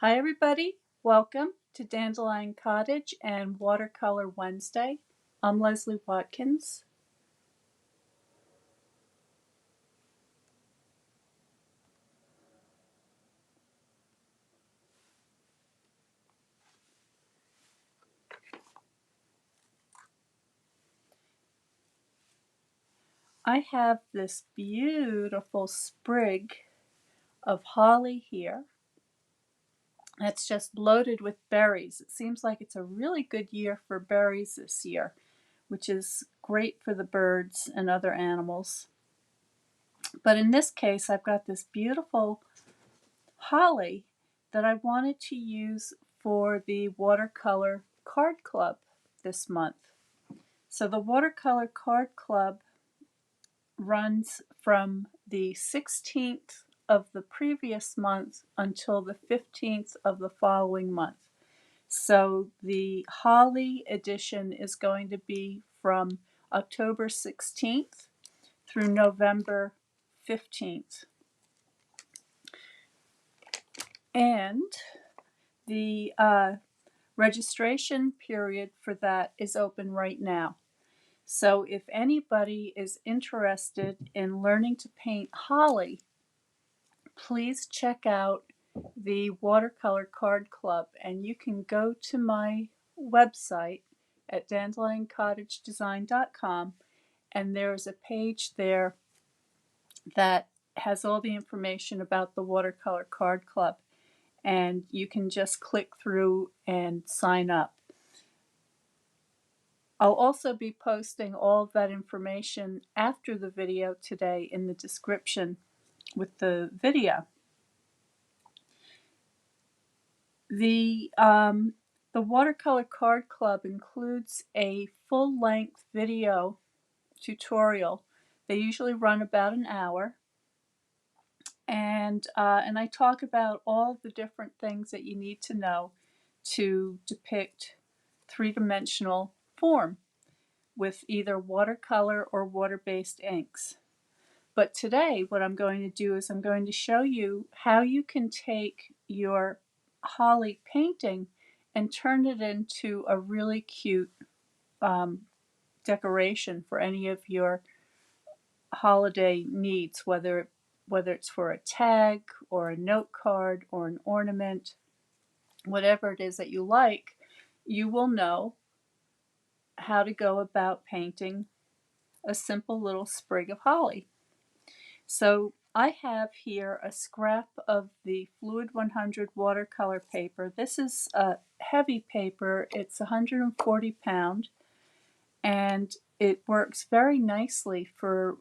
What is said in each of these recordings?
Hi everybody, welcome to Dandelion Cottage and Watercolor Wednesday. I'm Leslie Watkins. I have this beautiful sprig of holly here that's just loaded with berries. It seems like it's a really good year for berries this year, which is great for the birds and other animals. But in this case, I've got this beautiful holly that I wanted to use for the watercolor card club this month. So the watercolor card club runs from the 16th of the previous month until the 15th of the following month. So the holly edition is going to be from October 16th through November 15th. And the registration period for that is open right now. So if anybody is interested in learning to paint holly, please check out the Watercolor Card Club, and you can go to my website at dandelioncottagedesign.com, and there's a page there that has all the information about the Watercolor Card Club, and you can just click through and sign up. I'll also be posting all of that information after the video today in the description with the video. The Watercolor Card Club includes a full-length video tutorial. They usually run about an hour, and I talk about all the different things that you need to know to depict three-dimensional form with either watercolor or water-based inks. But today what I'm going to do is I'm going to show you how you can take your holly painting and turn it into a really cute decoration for any of your holiday needs, whether it's for a tag or a note card or an ornament, whatever it is that you like. You will know how to go about painting a simple little sprig of holly. So I have here a scrap of the Fluid 100 watercolor paper. This is a heavy paper. It's 140 pound, and it works very nicely for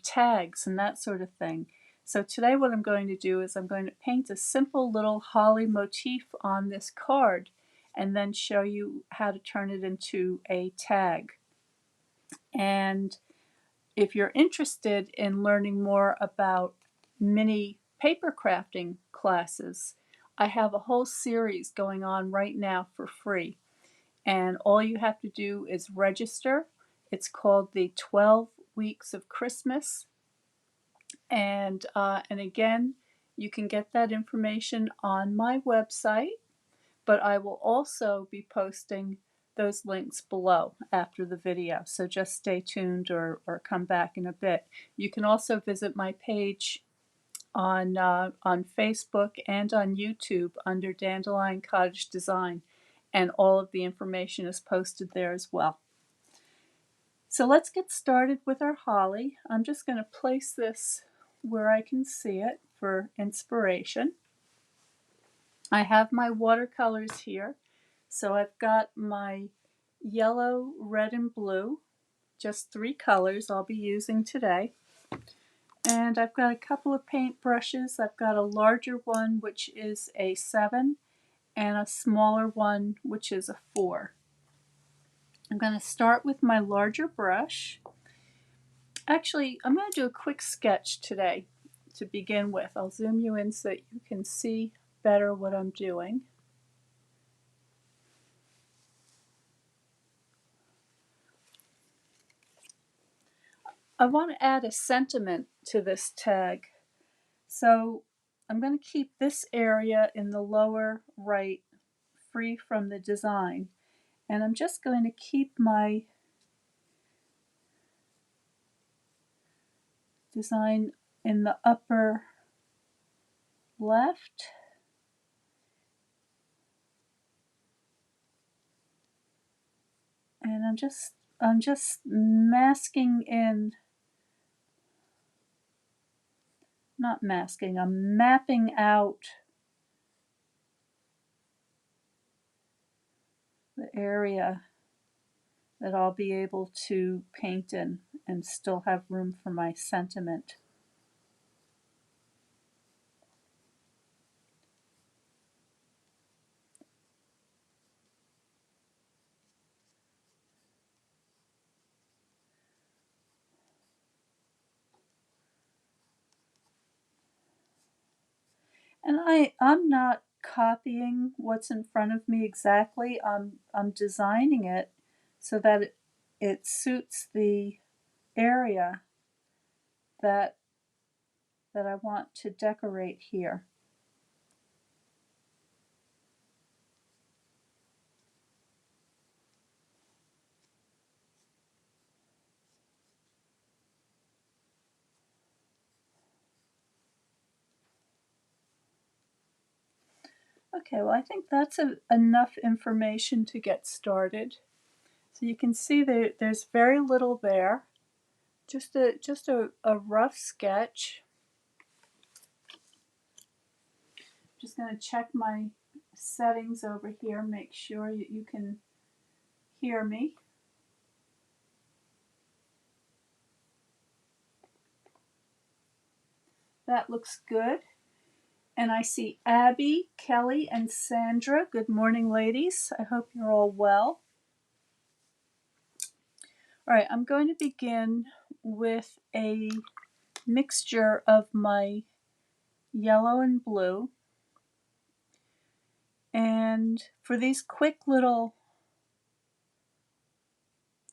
tags and that sort of thing. So today what I'm going to do is I'm going to paint a simple little holly motif on this card and then show you how to turn it into a tag. And if you're interested in learning more about mini paper crafting classes, I have a whole series going on right now for free. And all you have to do is register. It's called the 12 Weeks of Christmas. And again, you can get that information on my website, but I will also be posting those links below after the video. So just stay tuned or come back in a bit. You can also visit my page on Facebook and on YouTube under Dandelion Cottage Design, and all of the information is posted there as well. So let's get started with our holly. I'm just going to place this where I can see it for inspiration. I have my watercolors here. So I've got my yellow, red, and blue, just 3 colors I'll be using today. And I've got a couple of paint brushes. I've got a larger one, which is a 7, and a smaller one, which is a 4. I'm going to start with my larger brush. Actually, I'm going to do a quick sketch today to begin with. I'll zoom you in so that you can see better what I'm doing. I want to add a sentiment to this tag. So I'm going to keep this area in the lower right free from the design. And I'm just going to keep my design in the upper left. And I'm just masking in, not masking, I'm mapping out the area that I'll be able to paint in and still have room for my sentiment. And I'm not copying what's in front of me exactly. I'm designing it so that it suits the area that I want to decorate here. Okay, well, I think that's enough information to get started. So you can see that there's very little there, just a rough sketch. Just going to check my settings over here, make sure you can hear me. That looks good. And I see Abby, Kelly, and Sandra. Good morning, ladies. I hope you're all well. All right, I'm going to begin with a mixture of my yellow and blue. And for these quick little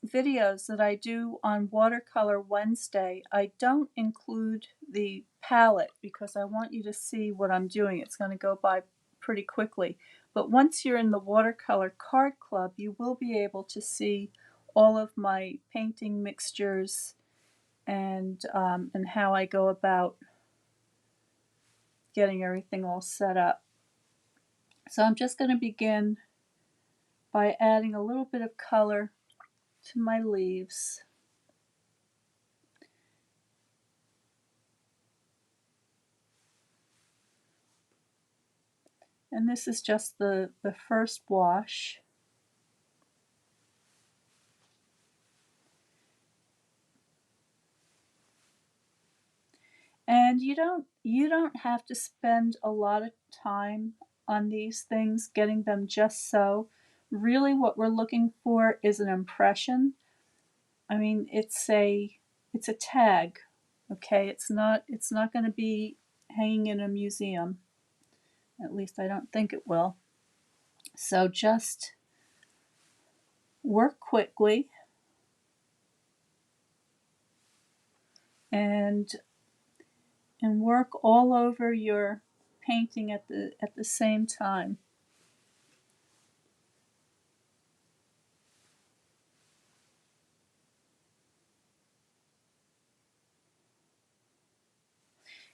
videos that I do on Watercolor Wednesday, I don't include the palette because I want you to see what I'm doing. It's going to go by pretty quickly. But once you're in the Watercolor Card Club, you will be able to see all of my painting mixtures and how I go about getting everything all set up. So I'm just going to begin by adding a little bit of color to my leaves. And this is just the first wash. And you don't have to spend a lot of time on these things, getting them just so. Really what we're looking for is an impression. I mean, it's a tag, okay? It's not going to be hanging in a museum. At least I don't think it will. So just work quickly and work all over your painting at the same time.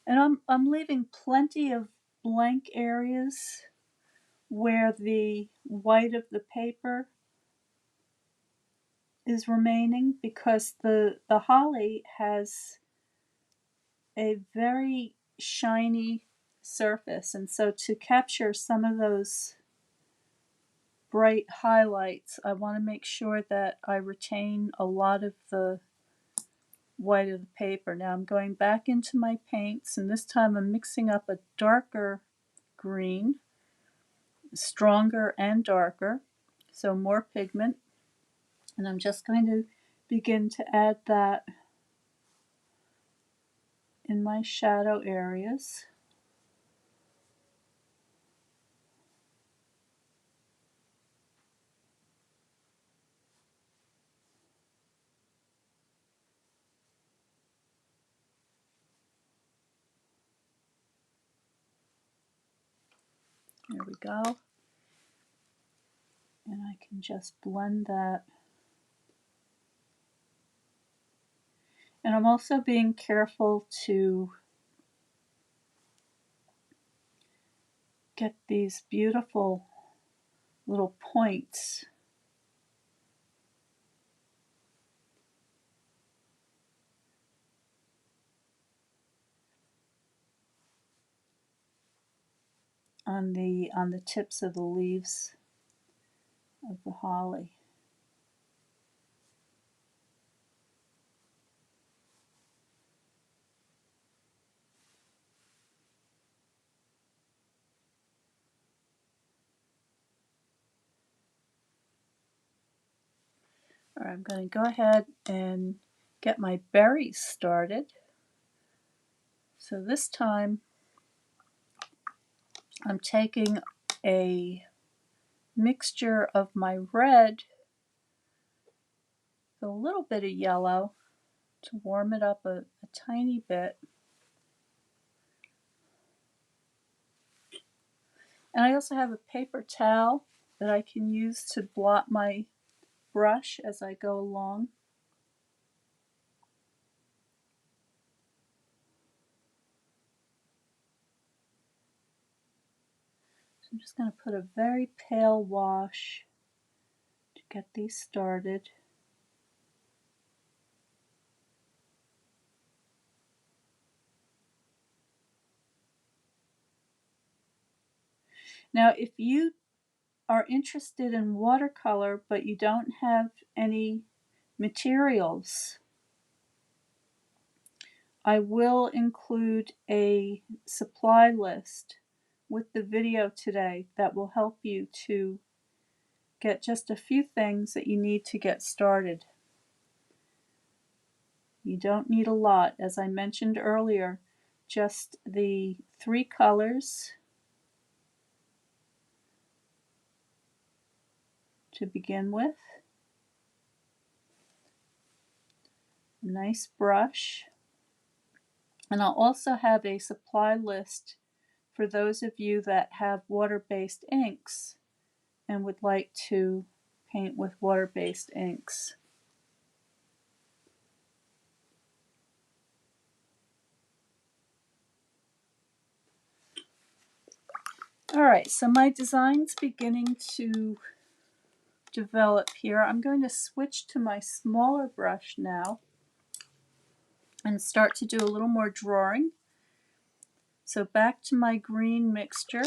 And I'm leaving plenty of blank areas where the white of the paper is remaining because the holly has a very shiny surface, and so to capture some of those bright highlights, I want to make sure that I retain a lot of the white of the paper. Now I'm going back into my paints, and this time I'm mixing up a darker green, stronger and darker, so more pigment. And I'm just going to begin to add that in my shadow areas. There we go. And I can just blend that. And I'm also being careful to get these beautiful little points on the tips of the leaves of the holly. All right, I'm going to go ahead and get my berries started. So this time I'm taking a mixture of my red with a little bit of yellow to warm it up a tiny bit. And I also have a paper towel that I can use to blot my brush as I go along. So I'm just going to put a very pale wash to get these started. Now, if you are interested in watercolor but you don't have any materials, I will include a supply list with the video today that will help you to get just a few things that you need to get started. You don't need a lot, as I mentioned earlier, just the 3 colors to begin with, a nice brush, and I'll also have a supply list for those of you that have water-based inks and would like to paint with water-based inks. Alright, so my design's beginning to develop here. I'm going to switch to my smaller brush now and start to do a little more drawing. So back to my green mixture.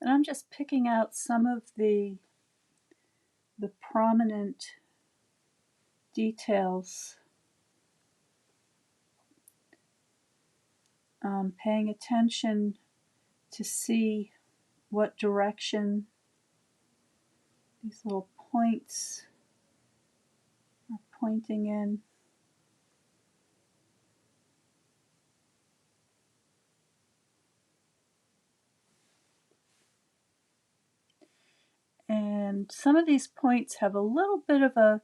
And I'm just picking out some of the prominent details, paying attention to see what direction these little points are pointing in. And some of these points have a little bit of a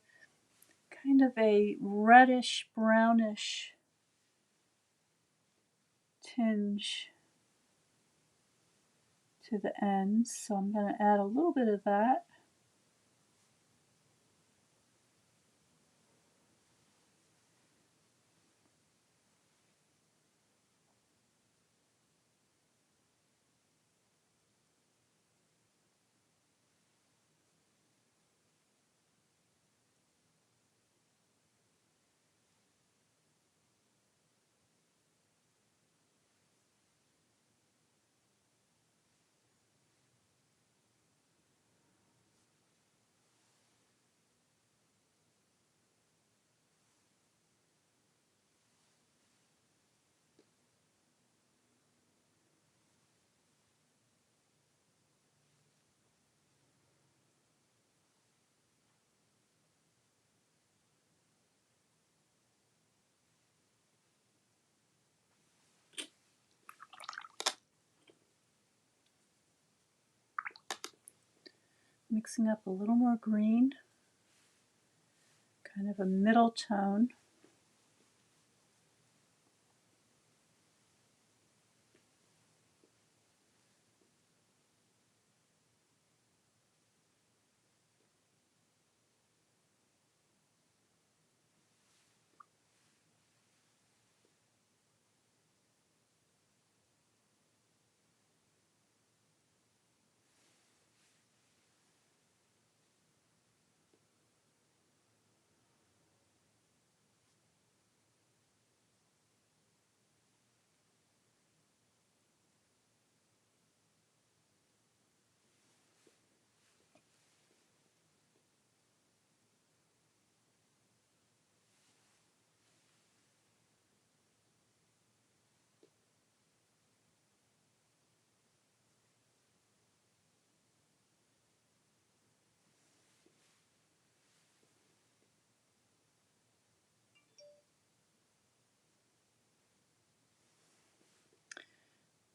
kind of a reddish brownish tinge to the ends, so I'm going to add a little bit of that. Mixing up a little more green, kind of a middle tone.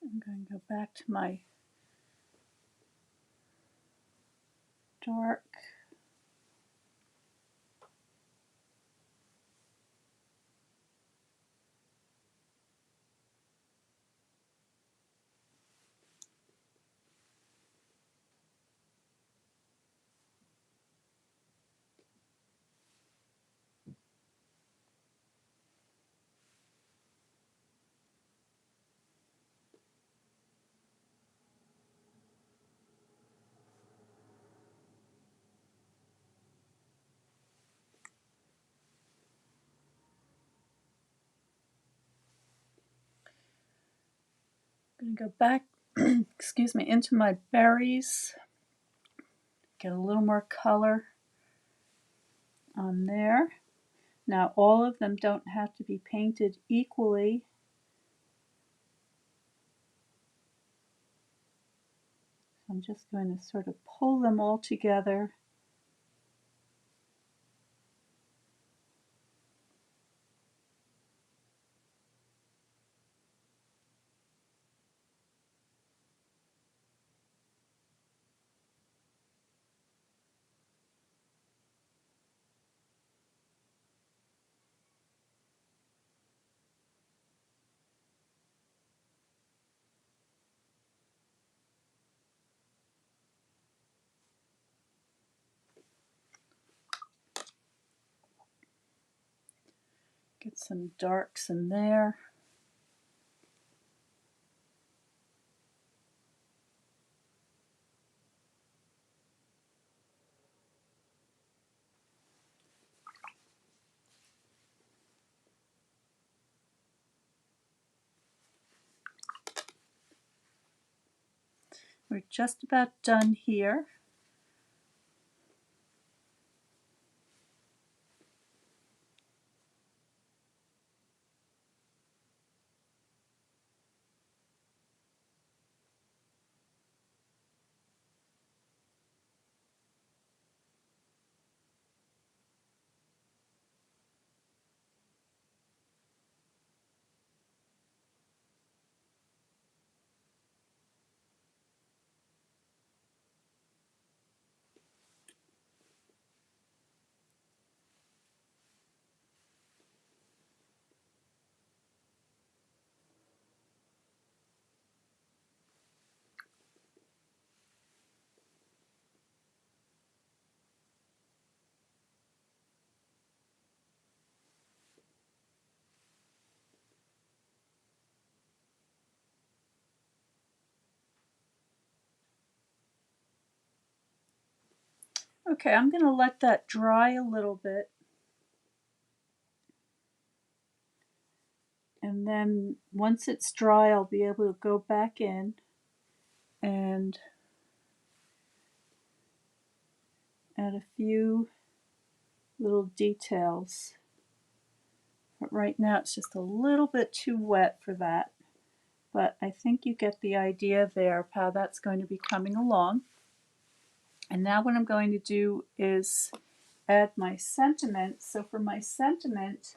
I'm going to go back to my dark. I'm going to go back, excuse me, into my berries. Get a little more color on there. Now all of them don't have to be painted equally. I'm just going to sort of pull them all together. Get some darks in there. We're just about done here. Okay, I'm going to let that dry a little bit. And then once it's dry, I'll be able to go back in and add a few little details. But right now it's just a little bit too wet for that. But I think you get the idea there of how that's going to be coming along. And now what I'm going to do is add my sentiment. So for my sentiment,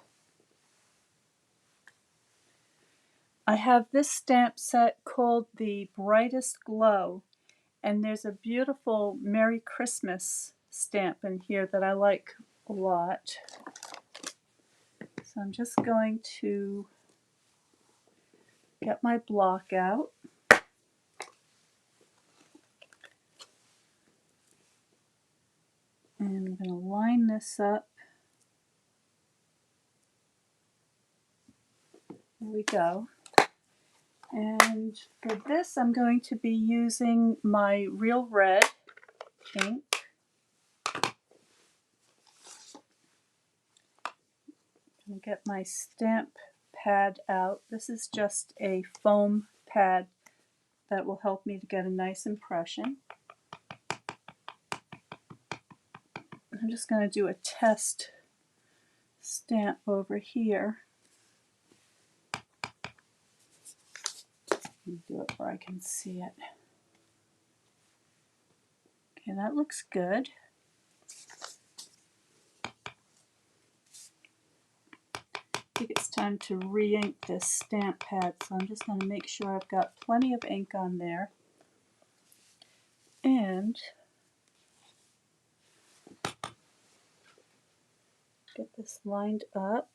I have this stamp set called the Brightest Glow. And there's a beautiful Merry Christmas stamp in here that I like a lot. So I'm just going to get my block out. And I'm going to line this up. There we go. And for this, I'm going to be using my Real Red ink. I'm going to get my stamp pad out. This is just a foam pad that will help me to get a nice impression. I'm just going to do a test stamp over here. Let me do it where I can see it. Okay, that looks good. I think it's time to re-ink this stamp pad, so I'm just going to make sure I've got plenty of ink on there. And get this lined up.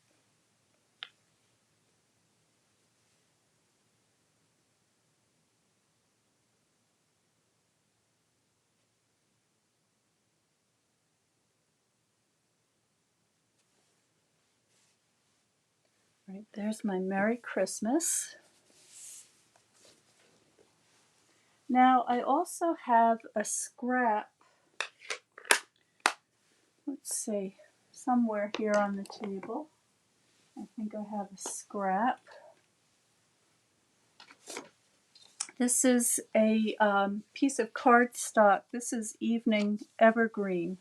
Right, there's my Merry Christmas. Now I also have a scrap, let's see, somewhere here on the table. I think I have a scrap. This is a piece of cardstock. This is Evening Evergreen.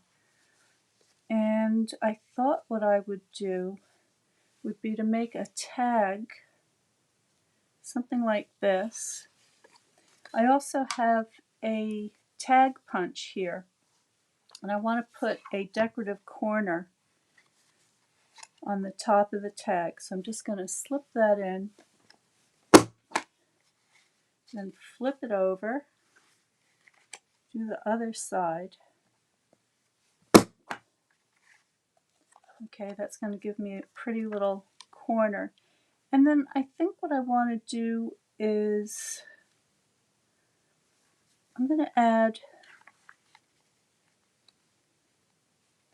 And I thought what I would do would be to make a tag, something like this. I also have a tag punch here, and I want to put a decorative corner on the top of the tag. So I'm just going to slip that in, then flip it over, do the other side. Okay, that's going to give me a pretty little corner. And then I think what I want to do is I'm going to add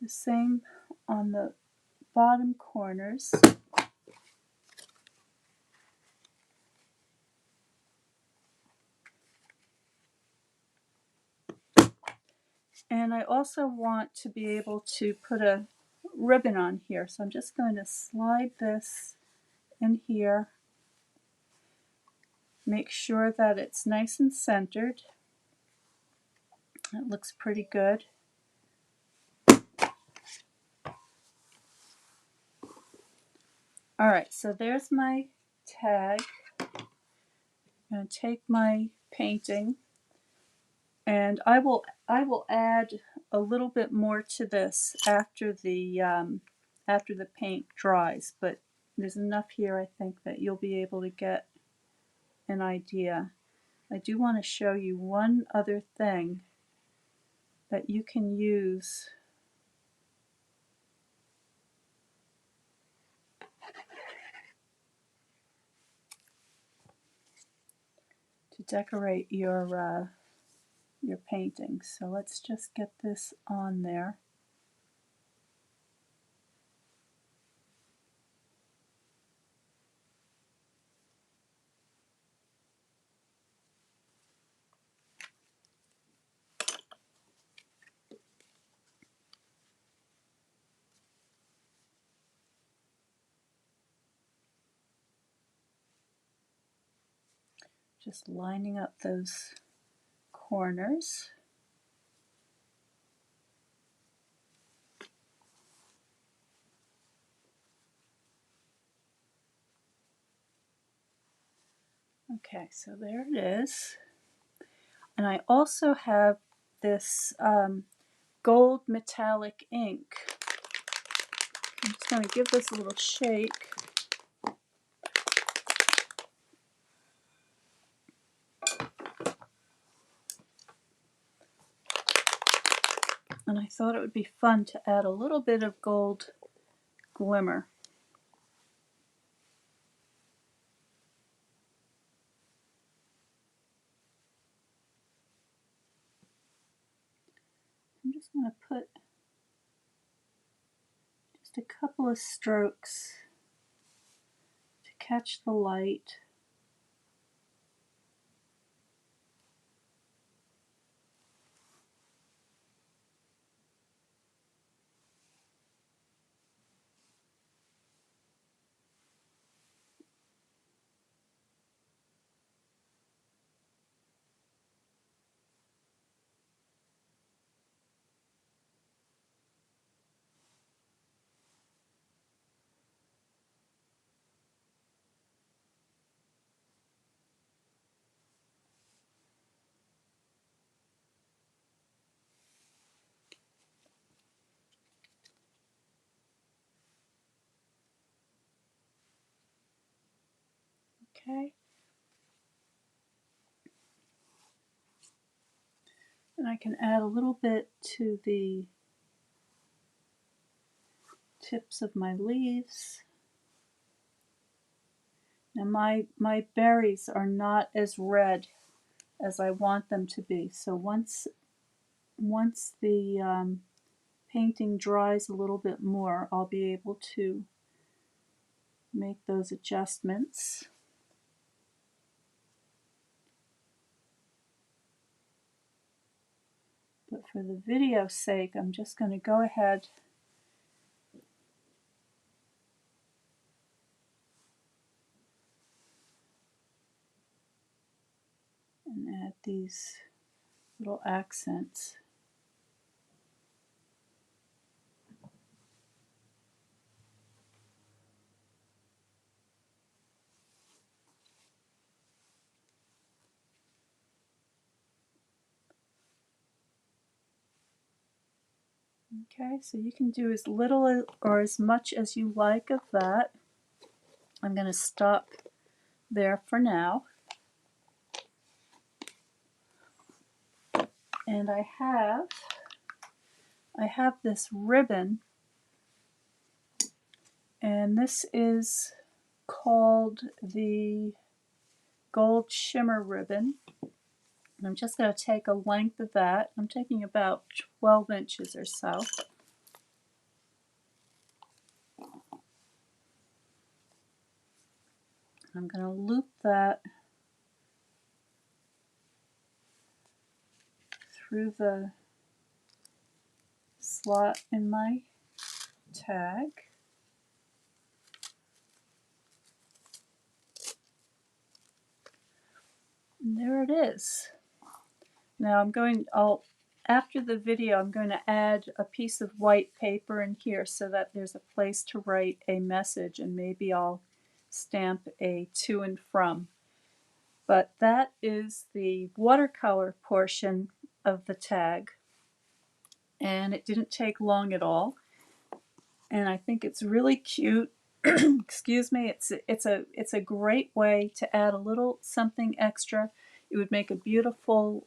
the same on the bottom corners. And I also want to be able to put a ribbon on here. So I'm just going to slide this in here. Make sure that it's nice and centered. It looks pretty good. Alright, so there's my tag. I'm going to take my painting, and I will add a little bit more to this after the paint dries, but there's enough here I think that you'll be able to get an idea. I do want to show you one other thing that you can use to decorate your paintings. So let's just get this on there. Just lining up those corners. Okay, so there it is. And I also have this gold metallic ink. I'm just going to give this a little shake. And I thought it would be fun to add a little bit of gold glimmer. I'm just going to put just a couple of strokes to catch the light. Okay. And I can add a little bit to the tips of my leaves. Now my berries are not as red as I want them to be. So once the painting dries a little bit more, I'll be able to make those adjustments. But for the video's sake, I'm just going to go ahead and add these little accents. Okay, so you can do as little or as much as you like of that. I'm going to stop there for now. And I have this ribbon, and this is called the Gold Shimmer Ribbon. And I'm just going to take a length of that. I'm taking about 12 inches or so. I'm going to loop that through the slot in my tag. And there it is. Now after the video, I'm going to add a piece of white paper in here so that there's a place to write a message, and maybe I'll stamp a to and from. But that is the watercolor portion of the tag, and it didn't take long at all. And I think it's really cute. Excuse me. It's a great way to add a little something extra. It would make a beautiful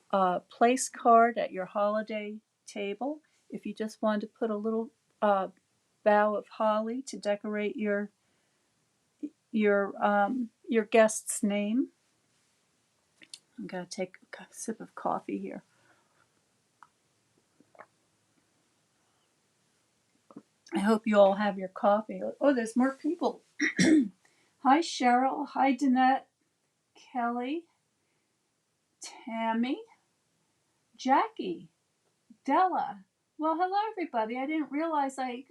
place card at your holiday table. If you just wanted to put a little bough of holly to decorate your guest's name. I'm gonna take a sip of coffee here. I hope you all have your coffee. Oh, there's more people. Hi, Cheryl. Hi, Danette. Kelly. Tammy. Jackie. Della. Well, hello, everybody. I didn't realize I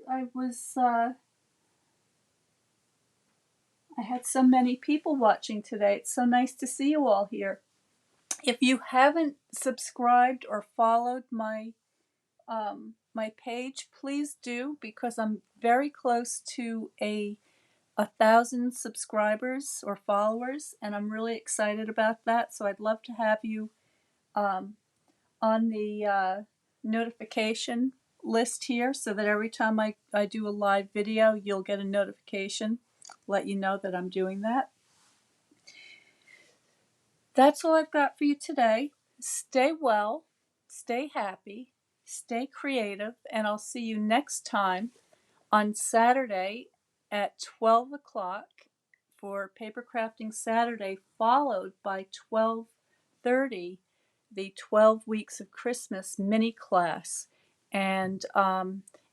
I had so many people watching today. It's so nice to see you all here. If you haven't subscribed or followed my page, please do, because I'm very close to 1,000 subscribers or followers, and I'm really excited about that. So I'd love to have you um, on the notification list here, so that every time I do a live video, you'll get a notification, let you know that I'm doing that. That's all I've got for you today. Stay well, stay happy, stay creative, and I'll see you next time on Saturday at 12 o'clock for Paper Crafting Saturday, followed by 12:30, the 12 Weeks of Christmas mini class. And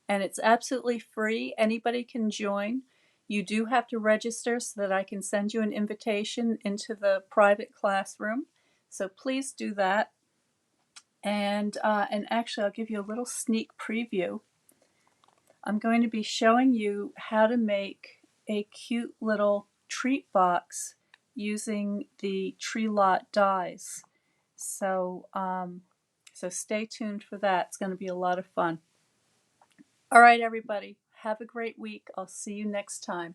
it's absolutely free. Anybody can join. You do have to register so that I can send you an invitation into the private classroom. So please do that. And actually, I'll give you a little sneak preview. I'm going to be showing you how to make a cute little treat box using the Tree Lot dies. So stay tuned for that. It's going to be a lot of fun. All right, everybody, have a great week. I'll see you next time.